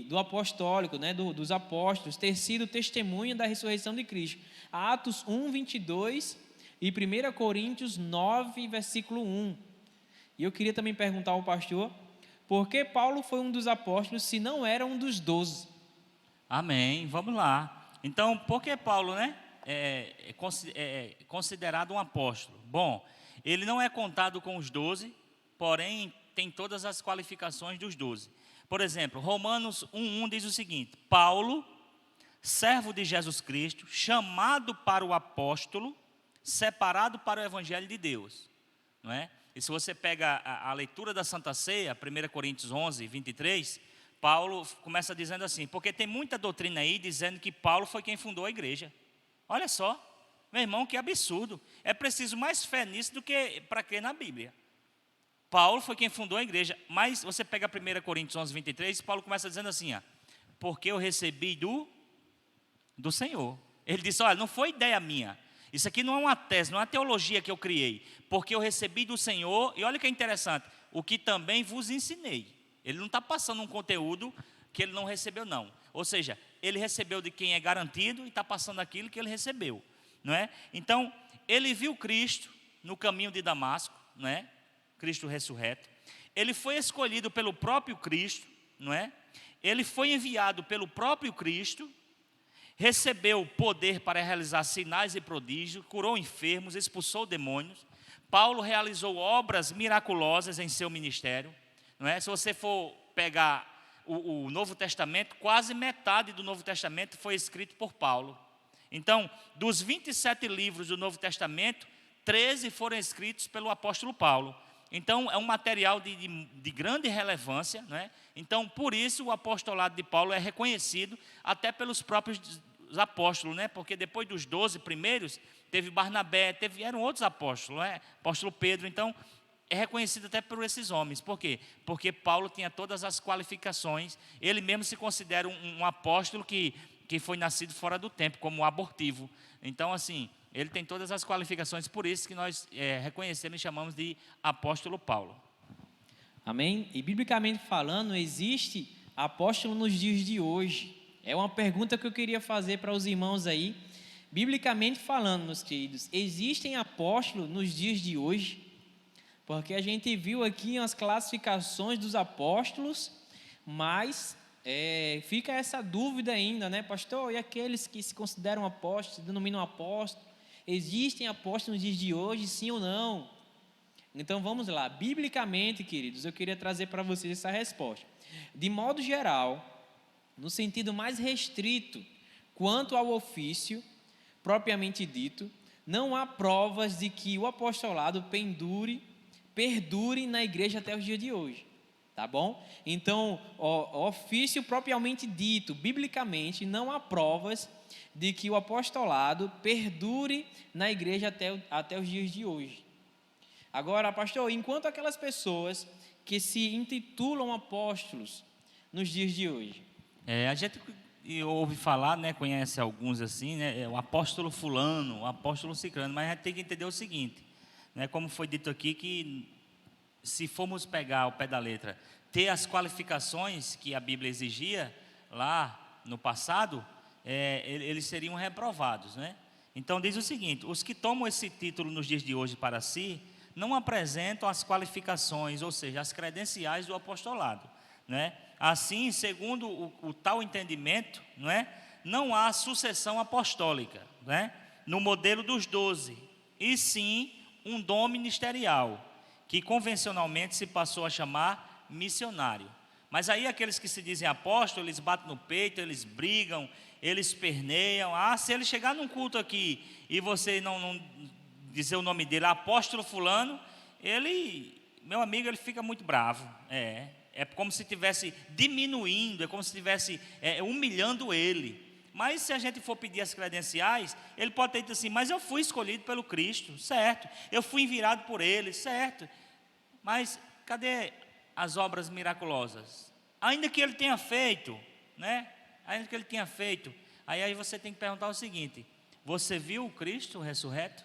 do apostólico, né, dos apóstolos: ter sido testemunha da ressurreição de Cristo. Atos 1:22 e 1 Coríntios 9, versículo 1. E eu queria também perguntar ao pastor, por que Paulo foi um dos apóstolos se não era um dos 12? Amém, vamos lá. Então, por que Paulo, né, considerado um apóstolo? Bom, ele não é contado com os 12, porém tem todas as qualificações dos 12. Por exemplo, Romanos 1:1 diz o seguinte: Paulo, servo de Jesus Cristo, chamado para o apóstolo, separado para o evangelho de Deus. Não é? E se você pega a leitura da Santa Ceia, 1 Coríntios 11, 23, Paulo começa dizendo assim: porque tem muita doutrina aí dizendo que Paulo foi quem fundou a igreja. Olha só, meu irmão, que absurdo. É preciso mais fé nisso do que para crer na Bíblia. Paulo foi quem fundou a igreja, mas você pega 1 Coríntios 11, 23, Paulo começa dizendo assim: porque eu recebi do Senhor. Ele disse: olha, não foi ideia minha, isso aqui não é uma tese, não é uma teologia que eu criei, porque eu recebi do Senhor, e olha que é interessante, o que também vos ensinei. Ele não está passando um conteúdo que ele não recebeu, não. Ou seja, ele recebeu de quem é garantido e está passando aquilo que ele recebeu, não é? Então, ele viu Cristo no caminho de Damasco, não é? Cristo ressurreto. Ele foi escolhido pelo próprio Cristo, não é? Ele foi enviado pelo próprio Cristo, recebeu poder para realizar sinais e prodígios, curou enfermos, expulsou demônios. Paulo realizou obras miraculosas em seu ministério, não é? Se você for pegar o Novo Testamento, quase metade do Novo Testamento foi escrito por Paulo. Então, dos 27 livros do Novo Testamento, 13 foram escritos pelo apóstolo Paulo. Então, é um material de grande relevância, né? Então, por isso, o apostolado de Paulo é reconhecido até pelos próprios apóstolos, né? Porque depois dos 12 primeiros, teve Barnabé, vieram outros apóstolos, né? Apóstolo Pedro. Então, é reconhecido até por esses homens. Por quê? Porque Paulo tinha todas as qualificações. Ele mesmo se considera um apóstolo que foi nascido fora do tempo, como abortivo. Então, assim, ele tem todas as qualificações, por isso que nós reconhecemos e chamamos de apóstolo Paulo. Amém? E biblicamente falando, existe apóstolo nos dias de hoje? É uma pergunta que eu queria fazer para os irmãos aí. Biblicamente falando, meus queridos, existem apóstolos nos dias de hoje? Porque a gente viu aqui as classificações dos apóstolos, mas fica essa dúvida ainda, né, pastor? E aqueles que se consideram apóstolos, se denominam apóstolos, Existem apóstolos nos dias de hoje, sim ou não? Então vamos lá, biblicamente, queridos, eu queria trazer para vocês essa resposta. De modo geral, no sentido mais restrito, quanto ao ofício propriamente dito, não há provas de que o apostolado perdure na igreja até os dias de hoje. Tá bom? Então, o ofício propriamente dito, biblicamente, não há provas de que o apostolado perdure na igreja até os dias de hoje. Agora, pastor, enquanto aquelas pessoas que se intitulam apóstolos nos dias de hoje. A gente ouve falar, né, conhece alguns assim, né, o apóstolo fulano, o apóstolo ciclano, mas a gente tem que entender o seguinte, né, como foi dito aqui, que se formos pegar ao pé da letra, ter as qualificações que a Bíblia exigia lá no passado, eles seriam reprovados, né? Então diz o seguinte: os que tomam esse título nos dias de hoje para si, não apresentam as qualificações, ou seja, as credenciais do apostolado, né? Assim, segundo o tal entendimento, não há sucessão apostólica, né, no modelo dos 12, e sim um dom ministerial, que convencionalmente se passou a chamar missionário. Mas aí aqueles que se dizem apóstolos, eles batem no peito, eles brigam, eles perneiam. Se ele chegar num culto aqui e você não dizer o nome dele, apóstolo fulano, meu amigo, ele fica muito bravo. É como se estivesse diminuindo, é como se estivesse humilhando ele. Mas se a gente for pedir as credenciais, ele pode ter dito assim: mas eu fui escolhido pelo Cristo, certo? Eu fui enviado por ele, certo? Mas cadê as obras miraculosas? Ainda que ele tenha feito, né? Ainda que ele tenha feito. Aí você tem que perguntar o seguinte: você viu o Cristo ressurreto?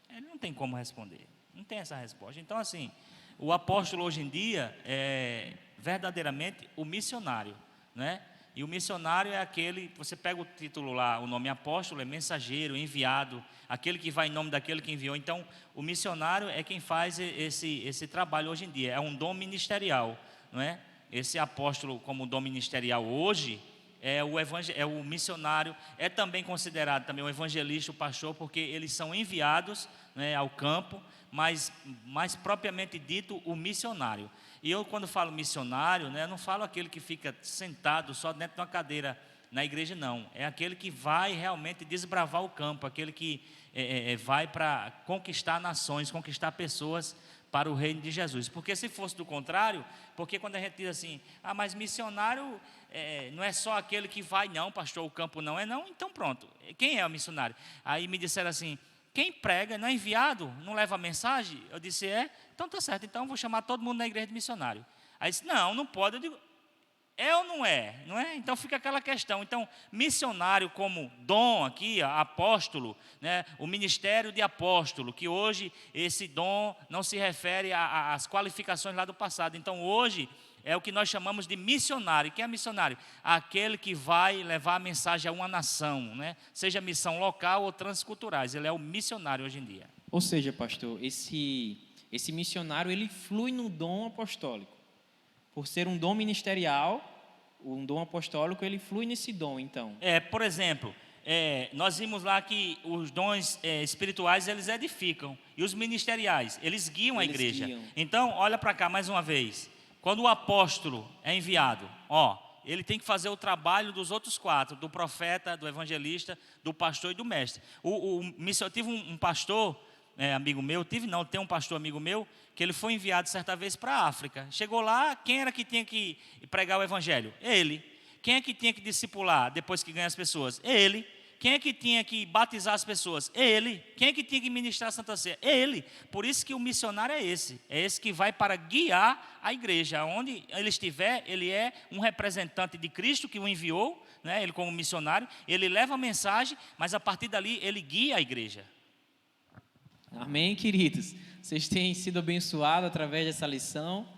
Ele não tem como responder, não tem essa resposta. Então assim, o apóstolo hoje em dia é verdadeiramente o missionário, né? E o missionário é aquele, você pega o título lá, o nome apóstolo é mensageiro, enviado, aquele que vai em nome daquele que enviou. Então, o missionário é quem faz esse trabalho hoje em dia, é um dom ministerial, não é? Esse apóstolo como dom ministerial hoje é o missionário, é também considerado também o evangelista, o pastor, porque eles são enviados, né, ao campo, mas mais propriamente dito o missionário. E eu, quando falo missionário, né, eu não falo aquele que fica sentado só dentro de uma cadeira na igreja, não. É aquele que vai realmente desbravar o campo, aquele que vai para conquistar nações, conquistar pessoas para o reino de Jesus. Porque se fosse do contrário, porque quando a gente diz assim: mas missionário não é só aquele que vai, não, pastor, o campo não é, não, então pronto, quem é o missionário? Aí me disseram assim: quem prega, não é enviado, não leva a mensagem? Eu disse: então está certo, então eu vou chamar todo mundo na igreja de missionário. Aí disse: não pode. Eu digo: é ou não é? Não é? Então fica aquela questão. Então, missionário como dom aqui, apóstolo, né, o ministério de apóstolo, que hoje esse dom não se refere às qualificações lá do passado. Então hoje é o que nós chamamos de missionário. Quem é missionário? Aquele que vai levar a mensagem a uma nação, né? Seja missão local ou transculturais. Ele é o missionário hoje em dia. Ou seja, pastor, esse missionário, ele flui no dom apostólico. Por ser um dom ministerial, um dom apostólico, ele flui nesse dom, então. Por exemplo, nós vimos lá que os dons espirituais, eles edificam. E os ministeriais, eles guiam a igreja. Então, olha para cá mais uma vez. Quando o apóstolo é enviado, ele tem que fazer o trabalho dos outros 4, do profeta, do evangelista, do pastor e do mestre. Eu tive um pastor, amigo meu, tem um pastor amigo meu, que ele foi enviado certa vez para a África. Chegou lá, quem era que tinha que pregar o evangelho? Ele. Quem é que tinha que discipular depois que ganha as pessoas? Ele. Quem é que tinha que batizar as pessoas? Ele. Quem é que tinha que ministrar a Santa Ceia? Ele. Por isso que o missionário é esse que vai para guiar a igreja. Onde ele estiver, ele é um representante de Cristo que o enviou, né? Ele como missionário, ele leva a mensagem, mas a partir dali ele guia a igreja. Amém, queridos? Vocês têm sido abençoados através dessa lição,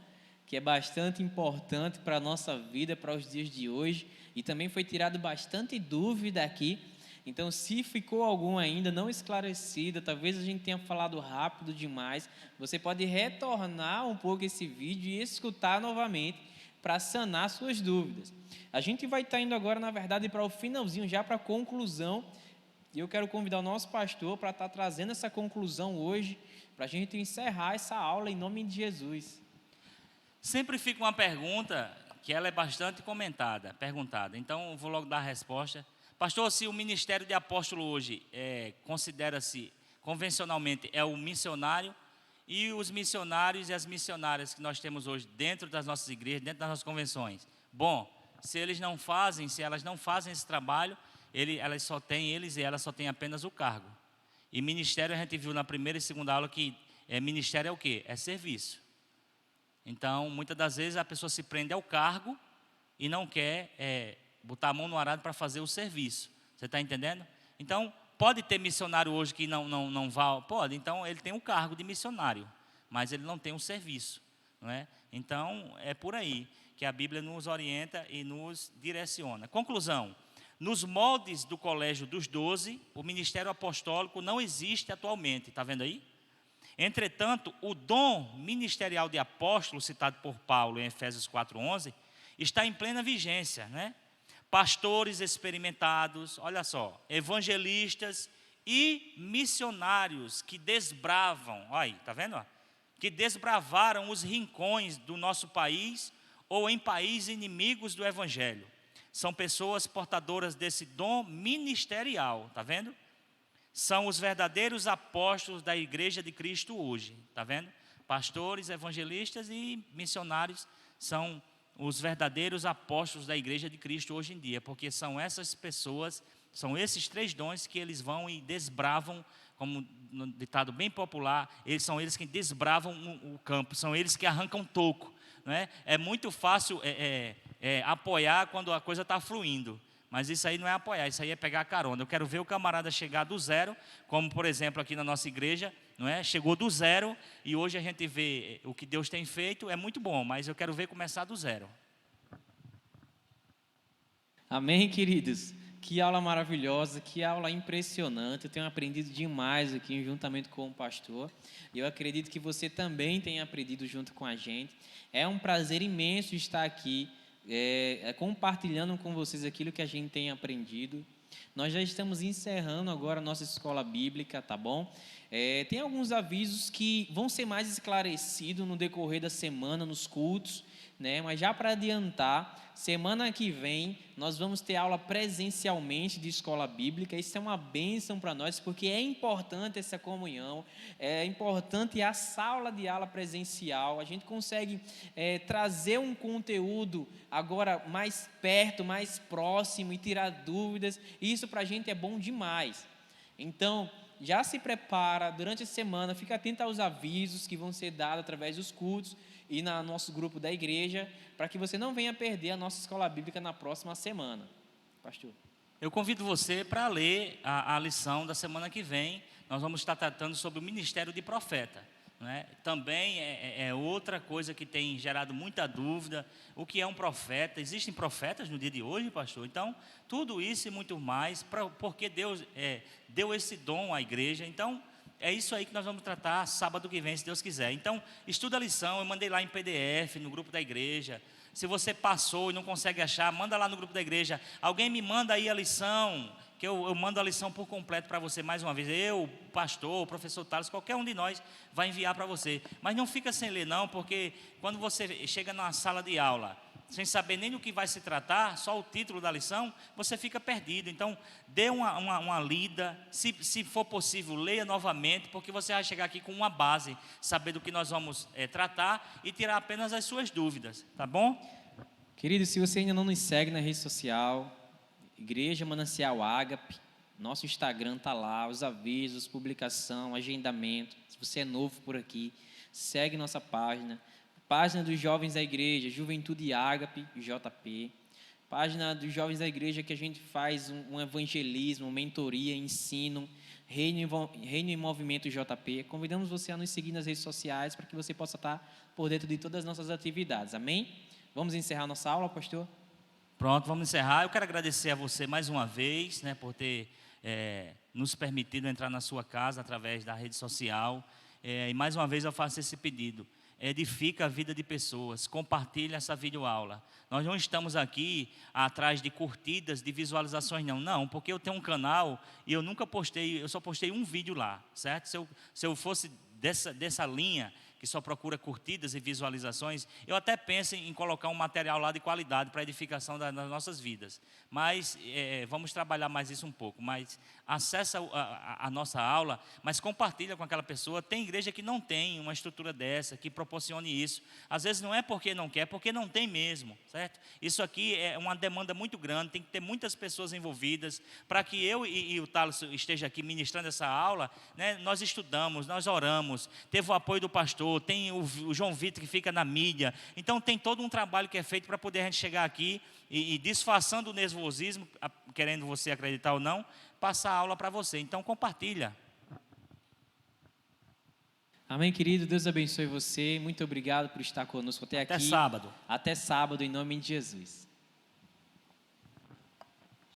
que é bastante importante para a nossa vida, para os dias de hoje, e também foi tirado bastante dúvida aqui. Então, se ficou algum ainda não esclarecido, talvez a gente tenha falado rápido demais, você pode retornar um pouco esse vídeo e escutar novamente para sanar suas dúvidas. A gente vai estar indo agora, na verdade, para o finalzinho, já para a conclusão. E eu quero convidar o nosso pastor para estar trazendo essa conclusão hoje, para a gente encerrar essa aula em nome de Jesus. Sempre fica uma pergunta que ela é bastante perguntada. Então, eu vou logo dar a resposta. Pastor, se o ministério de apóstolo hoje considera-se convencionalmente o missionário, e os missionários e as missionárias que nós temos hoje dentro das nossas igrejas, dentro das nossas convenções, bom, se elas não fazem esse trabalho, elas só têm apenas o cargo. E ministério, a gente viu na primeira e segunda aula que ministério é o quê? É serviço. Então, muitas das vezes a pessoa se prende ao cargo e não quer botar a mão no arado para fazer o serviço. Você está entendendo? Então, pode ter missionário hoje que não vá? Pode, então ele tem um cargo de missionário, mas ele não tem um serviço, não é? Então, é por aí que a Bíblia nos orienta e nos direciona. Conclusão: nos moldes do Colégio dos 12, o ministério apostólico não existe atualmente, está vendo aí? Entretanto, o dom ministerial de apóstolo, citado por Paulo em Efésios 4:11, está em plena vigência, né? Pastores experimentados, olha só, evangelistas e missionários que desbravam, olha aí, está vendo? Que desbravaram os rincões do nosso país ou em países inimigos do Evangelho. São pessoas portadoras desse dom ministerial, está vendo? São os verdadeiros apóstolos da Igreja de Cristo hoje, está vendo? Pastores, evangelistas e missionários são os verdadeiros apóstolos da Igreja de Cristo hoje em dia, porque são essas pessoas, são esses 3 dons que eles vão e desbravam, como no ditado bem popular, são eles que desbravam o campo, são eles que arrancam toco, não é? É muito fácil apoiar quando a coisa está fluindo, mas isso aí não é apoiar, isso aí é pegar carona. Eu quero ver o camarada chegar do zero, como por exemplo aqui na nossa igreja, não é? Chegou do zero e hoje a gente vê o que Deus tem feito, é muito bom, mas eu quero ver começar do zero. Amém, queridos? Que aula maravilhosa, que aula impressionante. Eu tenho aprendido demais aqui juntamente com o pastor. E eu acredito que você também tenha aprendido junto com a gente. É um prazer imenso estar aqui, compartilhando com vocês aquilo que a gente tem aprendido. Nós já estamos encerrando agora a nossa escola bíblica, tá bom? Tem alguns avisos que vão ser mais esclarecidos no decorrer da semana, nos cultos, né? Mas já para adiantar, semana que vem nós vamos ter aula presencialmente de escola bíblica. Isso é uma bênção para nós, porque é importante essa comunhão, é importante a sala de aula presencial. A gente consegue trazer um conteúdo agora mais perto, mais próximo e tirar dúvidas. Isso para a gente é bom demais. Então, já se prepara durante a semana, fica atento aos avisos que vão ser dados através dos cultos e no nosso grupo da igreja, para que você não venha perder a nossa escola bíblica na próxima semana. Pastor. Eu convido você para ler a lição da semana que vem. Nós vamos estar tratando sobre o ministério de profeta, não é? Também é outra coisa que tem gerado muita dúvida. O que é um profeta? Existem profetas no dia de hoje, pastor? Então, tudo isso e muito mais, porque Deus deu esse dom à igreja. Então, é isso aí que nós vamos tratar sábado que vem, se Deus quiser. Então, estuda a lição, eu mandei lá em PDF, no grupo da igreja. Se você passou e não consegue achar, manda lá no grupo da igreja. Alguém me manda aí a lição, que eu mando a lição por completo para você mais uma vez. Eu, o pastor, o professor Thales, qualquer um de nós vai enviar para você. Mas não fica sem ler não, porque quando você chega numa sala de aula, sem saber nem do que vai se tratar, só o título da lição, você fica perdido. Então, dê uma lida, se for possível, leia novamente, porque você vai chegar aqui com uma base, saber do que nós vamos tratar e tirar apenas as suas dúvidas, tá bom? Querido, se você ainda não nos segue na rede social, Igreja Manancial Ágape, nosso Instagram está lá, os avisos, publicação, agendamento. Se você é novo por aqui, segue nossa página. Página dos jovens da igreja, Juventude Ágape, JP. Página dos jovens da igreja que a gente faz um evangelismo, mentoria, ensino, Reino em Movimento JP. Convidamos você a nos seguir nas redes sociais para que você possa estar por dentro de todas as nossas atividades. Amém? Vamos encerrar nossa aula, pastor? Pronto, vamos encerrar. Eu quero agradecer a você mais uma vez, né, por ter nos permitido entrar na sua casa através da rede social. E mais uma vez eu faço esse pedido. edifica a vida de pessoas. Compartilha essa videoaula. Nós não estamos aqui atrás de curtidas, de visualizações, não, porque eu tenho um canal e eu nunca postei, eu só postei um vídeo lá, certo? Se eu fosse dessa linha, que só procura curtidas e visualizações, eu até penso em colocar um material lá de qualidade para edificação das nossas vidas. Mas vamos trabalhar mais isso um pouco. Mas acessa a nossa aula, mas compartilha com aquela pessoa. Tem igreja que não tem uma estrutura dessa, que proporcione isso. Às vezes não é porque não quer, é porque não tem mesmo, certo? Isso aqui é uma demanda muito grande, tem que ter muitas pessoas envolvidas. Para que eu e o Thales esteja aqui ministrando essa aula, né, nós estudamos, nós oramos, teve o apoio do pastor, tem o João Vitor que fica na mídia. Então tem todo um trabalho que é feito para poder a gente chegar aqui e disfarçando o nervosismo, querendo você acreditar ou não, passar a aula para você. Então compartilha. Amém, querido. Deus abençoe você. Muito obrigado por estar conosco até aqui. Até sábado. Até sábado, em nome de Jesus.